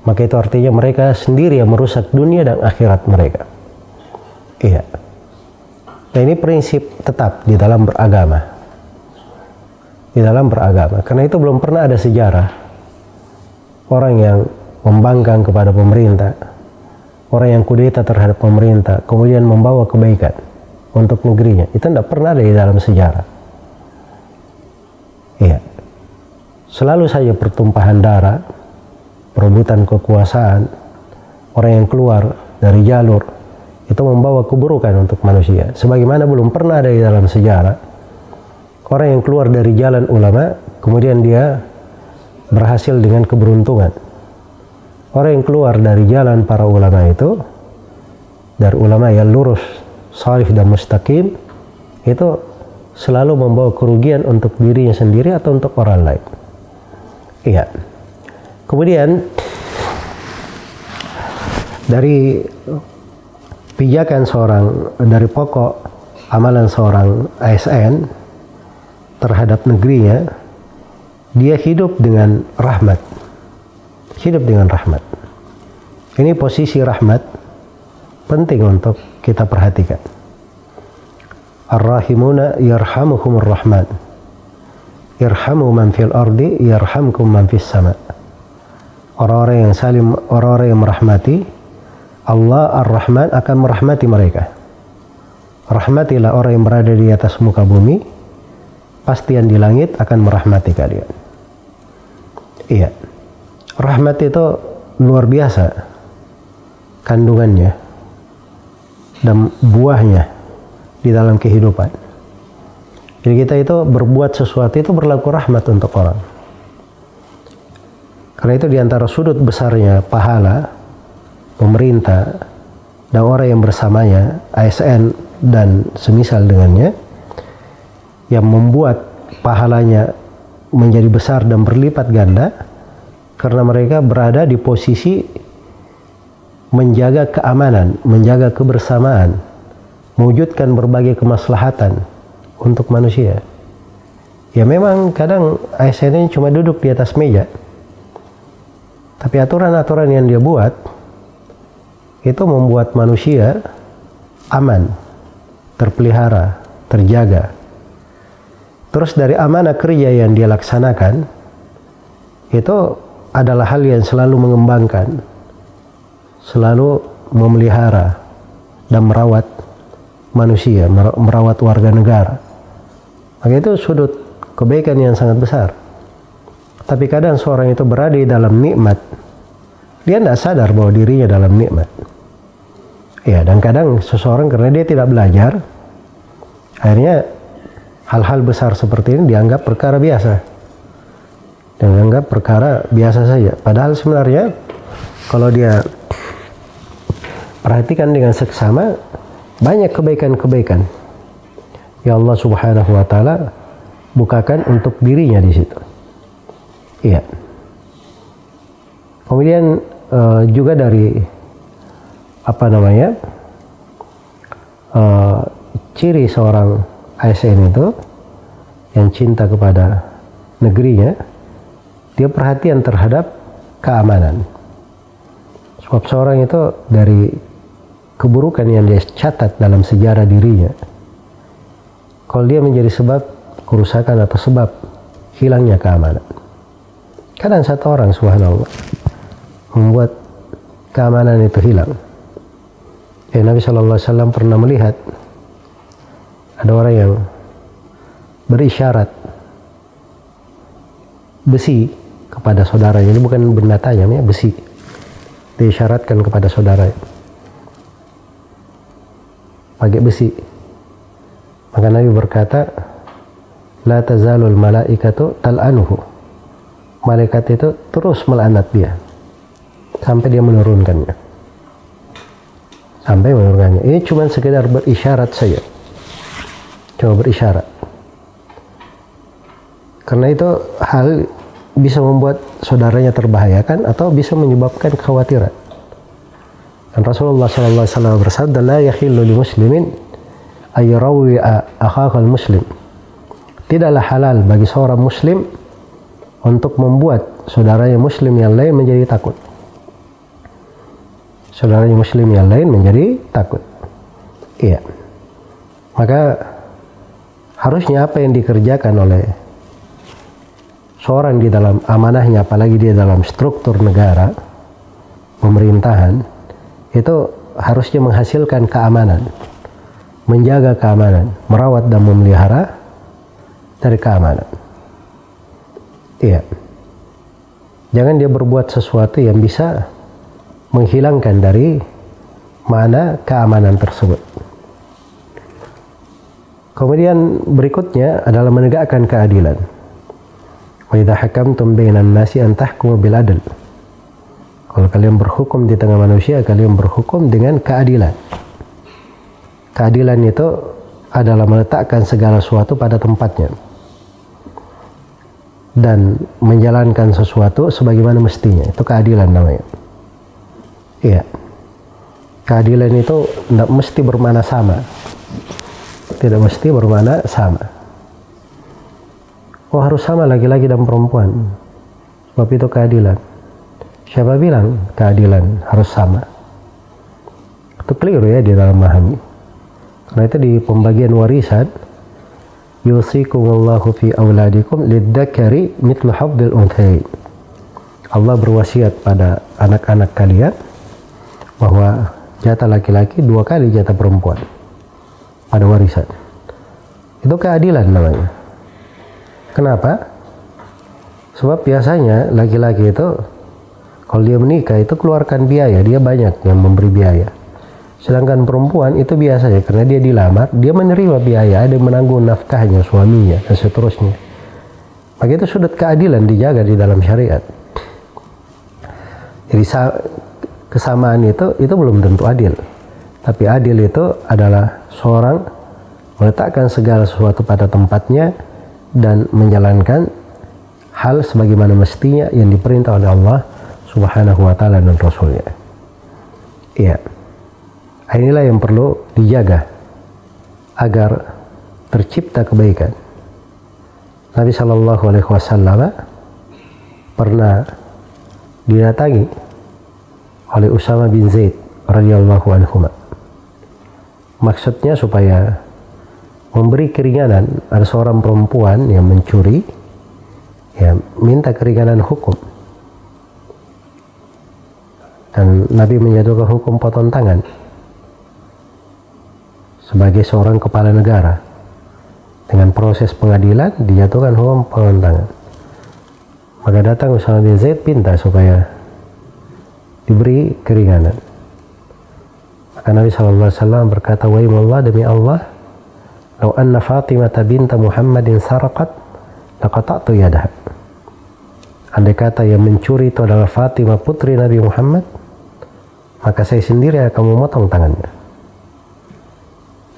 Speaker 2: maka itu artinya mereka sendiri yang merusak dunia dan akhirat mereka. Iya. Nah, ini prinsip tetap di dalam beragama. Di dalam beragama. Karena itu belum pernah ada sejarah orang yang membangkang kepada pemerintah, orang yang kudeta terhadap pemerintah, kemudian membawa kebaikan untuk negerinya. Itu tidak pernah ada di dalam sejarah. Iya. Selalu saja pertumpahan darah, perebutan kekuasaan, orang yang keluar dari jalur itu membawa keburukan untuk manusia. Sebagaimana belum pernah ada di dalam sejarah orang yang keluar dari jalan ulama kemudian dia berhasil dengan keberuntungan. Orang yang keluar dari jalan para ulama itu, dari ulama yang lurus, salih dan mustaqim, itu selalu membawa kerugian untuk dirinya sendiri atau untuk orang lain. Iya. Kemudian dari pijakan seorang, dari pokok amalan seorang ASN terhadap negerinya, dia hidup dengan rahmat. Hidup dengan rahmat. Ini posisi rahmat penting untuk kita perhatikan. Ar-rahimuna yarhamuhumur rahman. Irhamu man fil ardi yarhamkum man fis sama. Orang-orang yang saling, orang-orang yang merahmati, Allah Ar-Rahman akan merahmati mereka. Rahmatilah orang yang berada di atas muka bumi, pasti yang di langit akan merahmati kalian. Iya. Rahmat itu luar biasa kandungannya dan buahnya di dalam kehidupan. Jadi kita itu berbuat sesuatu itu berlaku rahmat untuk orang. Karena itu diantara sudut besarnya pahala pemerintah dan orang yang bersamanya, ASN dan semisal dengannya, yang membuat pahalanya menjadi besar dan berlipat ganda karena mereka berada di posisi menjaga keamanan, menjaga kebersamaan, mewujudkan berbagai kemaslahatan untuk manusia. Ya memang kadang ASN ini cuma duduk di atas meja, tapi aturan-aturan yang dia buat itu membuat manusia aman, terpelihara, terjaga. Terus dari amanah kerja yang dia laksanakan, itu adalah hal yang selalu mengembangkan, selalu memelihara dan merawat manusia, merawat warga negara. Maka itu sudut kebaikan yang sangat besar. Tapi kadang seorang itu berada di dalam nikmat, dia tidak sadar bahwa dirinya dalam nikmat. Ya, dan kadang seseorang karena dia tidak belajar, akhirnya hal-hal besar seperti ini dianggap perkara biasa. Dianggap perkara biasa saja. Padahal sebenarnya kalau dia perhatikan dengan seksama, banyak kebaikan-kebaikan yang Allah Subhanahu wa Ta'ala bukakan untuk dirinya di situ. Iya. Kemudian juga dari ciri seorang ASN itu yang cinta kepada negerinya, dia perhatian terhadap keamanan. Sebab seorang itu dari keburukan yang dia catat dalam sejarah dirinya, kalau dia menjadi sebab kerusakan atau sebab hilangnya keamanan. Kadang satu orang, subhanallah, membuat keamanan itu hilang. Nabi SAW pernah melihat ada orang yang berisyarat besi kepada saudaranya. Ini bukan benda tajam ya, besi. Diisyaratkan kepada saudaranya pakai besi. Maka Nabi berkata, la tazalul malaikatu tal'anuhu. Malaikat itu terus melaknat dia sampai dia menurunkannya. Ini cuma sekedar berisyarat saja. Cuma berisyarat. Karena itu hal bisa membuat saudaranya terbahayakan atau bisa menyebabkan kekhawatiran. Dan Rasulullah SAW bersabda, la yakhillu li muslimin ayyarawi'a akhakal muslim. Tidaklah halal bagi seorang muslim untuk membuat saudaranya muslim yang lain menjadi takut. Saudaranya muslim yang lain menjadi takut. Iya. Maka harusnya apa yang dikerjakan oleh seorang di dalam amanahnya, apalagi dia dalam struktur negara, pemerintahan, itu harusnya menghasilkan keamanan, menjaga keamanan, merawat dan memelihara dari keamanan. Iya. Jangan dia berbuat sesuatu yang bisa menghilangkan dari mana keamanan tersebut. Kemudian berikutnya adalah menegakkan keadilan. Wa idza hakamtum bainan nasi an tahkumu bil adl. Kalau kalian berhukum di tengah manusia, kalian berhukum dengan keadilan. Keadilan itu adalah meletakkan segala sesuatu pada tempatnya dan menjalankan sesuatu sebagaimana mestinya. Itu keadilan namanya. Iya. Keadilan itu tidak mesti bermakna sama. Tidak mesti bermakna sama. Oh, harus sama laki-laki dan perempuan. Sebab itu keadilan. Siapa bilang keadilan harus sama? Itu keliru ya di dalam memahami. Karena itu di pembagian warisan, yusikumullahu fi auladikum lidzakari mithlu hadzil unthayain. Allah berwasiat pada anak-anak kalian bahwa jatah laki-laki 2 kali jatah perempuan pada warisan. Itu keadilan namanya. Kenapa? Sebab biasanya laki-laki itu kalau dia menikah itu keluarkan biaya, dia banyak yang memberi biaya. Sedangkan perempuan itu biasanya karena dia dilamar, dia menerima biaya, ada yang menanggung nafkahnya, suaminya, dan seterusnya. Maka itu sudut keadilan dijaga di dalam syariat. Jadi kesamaan itu belum tentu adil. Tapi adil itu adalah seorang meletakkan segala sesuatu pada tempatnya dan menjalankan hal sebagaimana mestinya yang diperintah oleh Allah Subhanahu wa ta'ala dan Rasulnya. Iya. Inilah yang perlu dijaga agar tercipta kebaikan. Nabi Shallallahu Alaihi Wasallam pernah didatangi oleh Usama bin Zaid radhiyallahu anhu. Maksudnya supaya memberi keringanan. Ada seorang perempuan yang mencuri, ya minta keringanan hukum. Dan Nabi menjatuhkan hukum potong tangan sebagai seorang kepala negara. Dengan proses pengadilan dijatuhkan hukum potong tangan. Maka datang Usama bin Zaid minta supaya diberi keringanan. Maka Nabi SAW berkata, wa Allah, demi Allah, lau anna Fatimah binta Muhammadin saraqat laqata'tu yadaha. Andai kata yang mencuri itu adalah Fatimah putri Nabi Muhammad, maka saya sendiri akan memotong tangannya.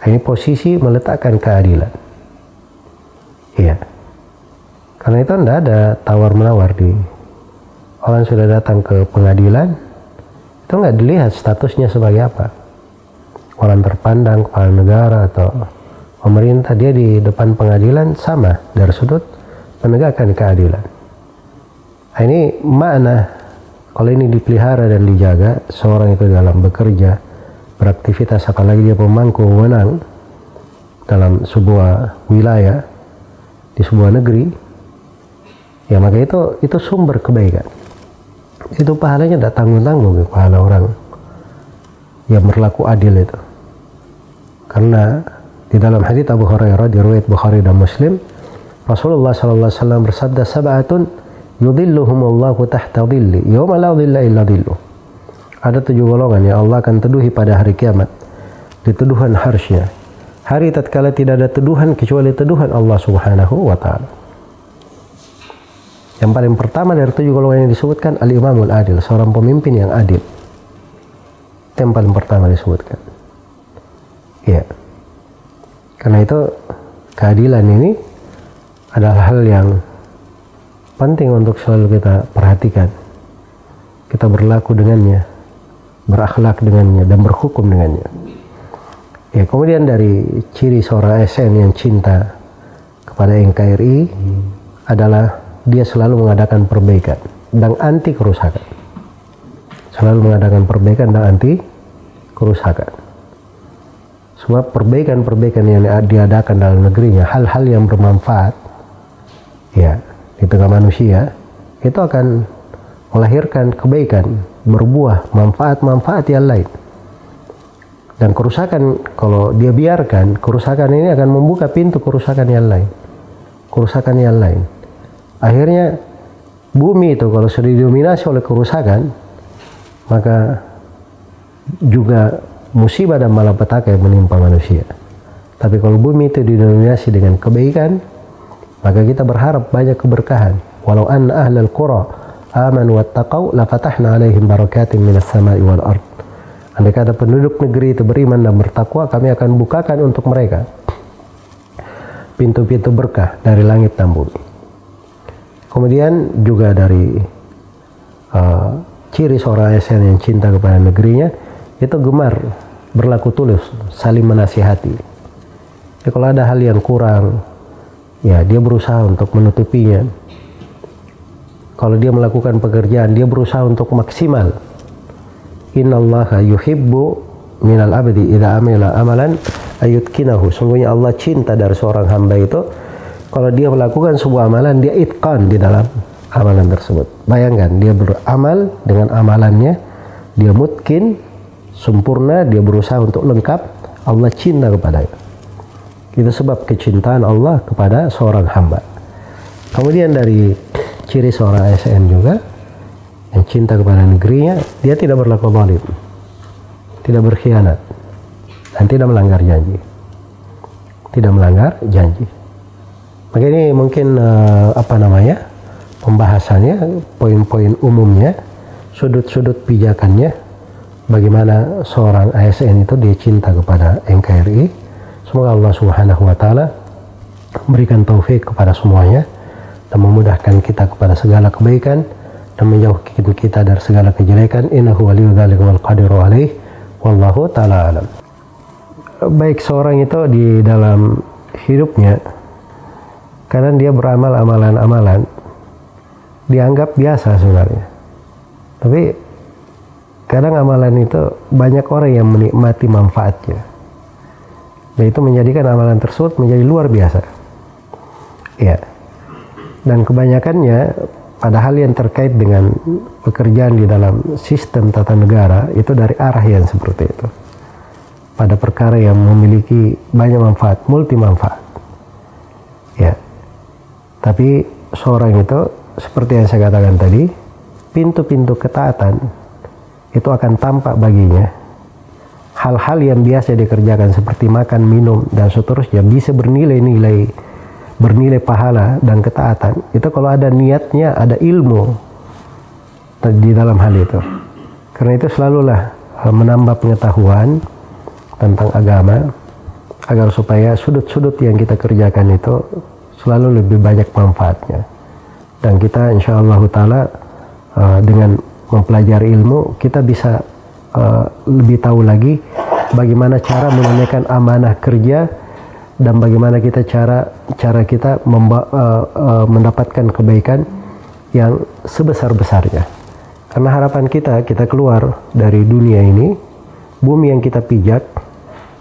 Speaker 2: Ini posisi meletakkan keadilan. Iya. Karena itu tidak ada tawar-menawar. Orang sudah datang ke pengadilan, itu nggak dilihat statusnya sebagai apa. Orang terpandang, kepala negara atau pemerintah, dia di depan pengadilan sama dari sudut penegakan keadilan. Nah, ini makna kalau ini dipelihara dan dijaga, seorang itu dalam bekerja, beraktivitas, apalagi dia pemangku wewenang dalam sebuah wilayah, di sebuah negeri, ya maka itu sumber kebaikan. Itu pahalanya tidak tanggung-tanggung pahala orang yang berlaku adil itu. Karena di dalam hadits Abu Hurairah diriwayat Bukhari dan Muslim, Rasulullah SAW bersabda, sab'atun yudhilluhumullahu tahta dhilli yauma la dhilla illa dhilluh. Ada 7 golongan yang Allah akan teduhi pada hari kiamat di teduhan harsy-Nya. Hari tatkala tidak ada teduhan kecuali teduhan Allah Subhanahu wa taala. Yang paling pertama dari 7 golongan yang disebutkan al-imamul adil, seorang pemimpin yang adil. Itu yang paling pertama disebutkan. Ya. Karena itu keadilan ini adalah hal yang penting untuk selalu kita perhatikan. Kita berlaku dengannya, berakhlak dengannya, dan berhukum dengannya. Ya, kemudian dari ciri seorang ASN yang cinta kepada NKRI adalah dia selalu mengadakan perbaikan dan anti kerusakan. Selalu mengadakan perbaikan dan anti kerusakan. Sebab perbaikan-perbaikan yang diadakan dalam negerinya, hal-hal yang bermanfaat ya di tengah manusia, itu akan melahirkan kebaikan, berbuah manfaat-manfaat yang lain. Dan kerusakan, kalau dia biarkan, kerusakan ini akan membuka pintu kerusakan yang lain. Kerusakan yang lain. Akhirnya bumi itu kalau sudah didominasi oleh kerusakan, maka juga musibah dan malapetaka yang menimpa manusia. Tapi kalau bumi itu didominasi dengan kebaikan, maka kita berharap banyak keberkahan. Walau anna ahlal qura amanu wattaqau lafatahna alaihim barakatin minas sama'i wal ard. Andai kata penduduk negeri itu beriman dan bertakwa, kami akan bukakan untuk mereka pintu-pintu berkah dari langit dan bumi. Kemudian juga dari ciri seorang ASN yang cinta kepada negerinya, itu gemar berlaku tulus, saling menasihati. Jadi kalau ada hal yang kurang, ya dia berusaha untuk menutupinya. Kalau dia melakukan pekerjaan, dia berusaha untuk maksimal. Innallaha yuhibbu minal abdi idza amila amalan ayutkinahu. Sungguhnya Allah cinta dari seorang hamba itu kalau dia melakukan sebuah amalan, dia itqan di dalam amalan tersebut. Bayangkan, dia beramal dengan amalannya, dia mutkin, sempurna, dia berusaha untuk lengkap, Allah cinta kepadanya. Itu sebab kecintaan Allah kepada seorang hamba. Kemudian dari ciri seorang ASN juga yang cinta kepada negerinya, dia tidak berlaku zalim, tidak berkhianat, dan tidak melanggar janji. Tidak melanggar janji. Maka ini mungkin pembahasannya, poin-poin umumnya, sudut-sudut pijakannya, bagaimana seorang ASN itu dia cinta kepada NKRI. Semoga Allah Subhanahu wa taala memberikan taufik kepada semuanya dan memudahkan kita kepada segala kebaikan dan menjauhkan kita dari segala kejelekan. Innahu waliyyu dzalika wal qadiru alaih, wallahu taala alam. Baik seorang itu di dalam hidupnya, kadang dia beramal amalan-amalan dianggap biasa sebenarnya, tapi kadang amalan itu banyak orang yang menikmati manfaatnya, dan itu menjadikan amalan tersebut menjadi luar biasa. Ya, dan kebanyakannya pada hal yang terkait dengan pekerjaan di dalam sistem tata negara itu dari arah yang seperti itu, pada perkara yang memiliki banyak manfaat, multi manfaat. Ya, tapi seorang itu seperti yang saya katakan tadi, pintu-pintu ketaatan itu akan tampak baginya. Hal-hal yang biasa dikerjakan seperti makan, minum, dan seterusnya bisa bernilai pahala dan ketaatan. Itu kalau ada niatnya, ada ilmu di dalam hal itu. Karena itu selalulah menambah pengetahuan tentang agama, agar supaya sudut-sudut yang kita kerjakan itu selalu lebih banyak manfaatnya. dan kita insyaallah taala dengan mempelajari ilmu kita bisa lebih tahu lagi bagaimana cara menunaikan amanah kerja dan bagaimana kita cara kita mendapatkan kebaikan yang sebesar-besarnya. Karena harapan kita keluar dari dunia ini, bumi yang kita pijak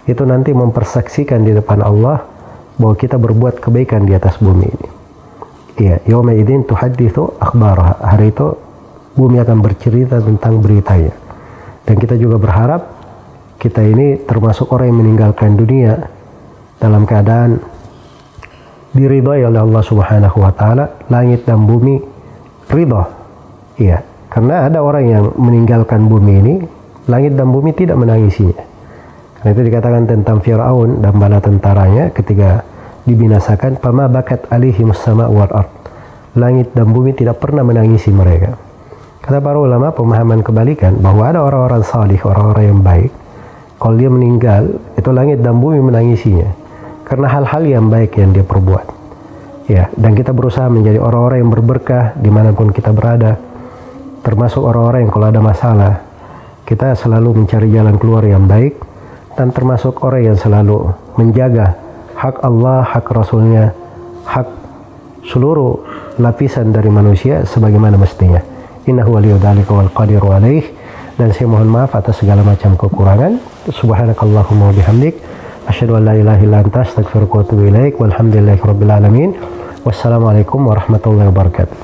Speaker 2: itu nanti mempersaksikan di depan Allah bahwa kita berbuat kebaikan di atas bumi ini. Iya, yauma idzin tuhadditsu akhbaraha. Hari itu bumi akan bercerita tentang beritanya. Dan kita juga berharap kita ini termasuk orang yang meninggalkan dunia dalam keadaan diridhai oleh Allah Subhanahu wa taala, langit dan bumi ridha. Iya, karena ada orang yang meninggalkan bumi ini, langit dan bumi tidak menangisinya. Karena itu dikatakan tentang Fir'aun dan bala tentaranya ketika dibinasakan, "Fama bakat alaihimus sama' wal ard." Langit dan bumi tidak pernah menangisi mereka. Kata para ulama, pemahaman kebalikan bahwa ada orang-orang salih, orang-orang yang baik, kalau dia meninggal, itu langit dan bumi menangisinya karena hal-hal yang baik yang dia perbuat. Ya, dan kita berusaha menjadi orang-orang yang berberkah dimanapun kita berada, termasuk orang-orang yang kalau ada masalah kita selalu mencari jalan keluar yang baik, dan termasuk orang yang selalu menjaga hak Allah, hak Rasulnya, hak seluruh lapisan dari manusia sebagaimana mestinya. Innahu waliyyu dzalika wal qadiru alaih. Dan saya mohon maaf atas segala macam kekurangan. Subhanakallahumma wa bihamdik asyhadu an la ilaha illa anta astaghfiruka wa atubu ilaik. Walhamdulillahirabbil alamin. Wassalamualaikum warahmatullahi wabarakatuh.